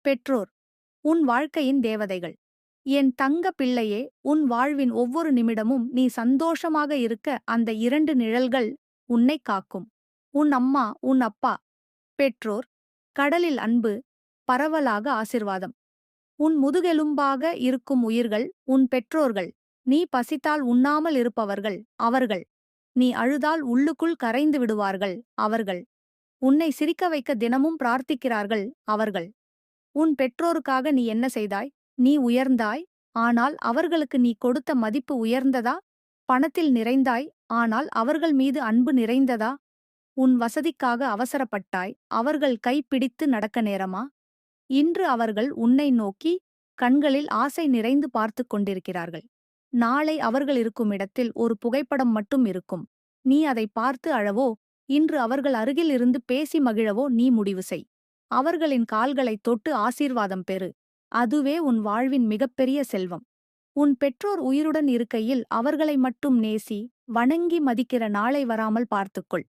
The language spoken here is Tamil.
பெற்றோர் உன் வாழ்க்கையின் தேவதைகள். என் தங்க பிள்ளையே, உன் வாழ்வின் ஒவ்வொரு நிமிடமும் நீ சந்தோஷமாக இருக்க அந்த இரண்டு நிழல்கள் உன்னைக் காக்கும். உன் அம்மா, உன் அப்பா. பெற்றோர் கடலில் அன்பு, பரவலாக ஆசிர்வாதம். உன் முதுகெலும்பாக இருக்கும் உயிர்கள் உன் பெற்றோர்கள். நீ பசித்தால் உண்ணாமல் இருப்பவர்கள் அவர்கள். நீ அழுதால் உள்ளுக்குள் கரைந்து விடுவார்கள் அவர்கள். உன்னை சிரிக்க வைக்க தினமும் பிரார்த்திக்கிறார்கள் அவர்கள். உன் பெற்றோருக்காக நீ என்ன செய்தாய்? நீ உயர்ந்தாய், ஆனால் அவர்களுக்கு நீ கொடுத்த மதிப்பு உயர்ந்ததா? பணத்தில் நிறைந்தாய், ஆனால் அவர்கள் மீது அன்பு நிறைந்ததா? உன் வசதிக்காக அவசரப்பட்டாய், அவர்கள் கைப்பிடித்து நடக்க நேரமா? இன்று அவர்கள் உன்னை நோக்கி கண்களில் ஆசை நிறைந்து பார்த்துக் கொண்டிருக்கிறார்கள். நாளை அவர்கள் இருக்கும் இடத்தில் ஒரு புகைப்படம் மட்டும் இருக்கும். நீ அதை பார்த்து அழவோ, இன்று அவர்கள் அருகில் இருந்து பேசி மகிழவோ நீ முடிவு செய். அவர்களின் கால்களைத் தொட்டு ஆசீர்வாதம் பெறு. அதுவே உன் வாழ்வின் மிகப்பெரிய செல்வம். உன் பெற்றோர் உயிருடன் இருக்கையில் அவர்களை மட்டும் நேசி, வணங்கி மதிக்கிற நாளை வராமல் பார்த்துக்கொள்.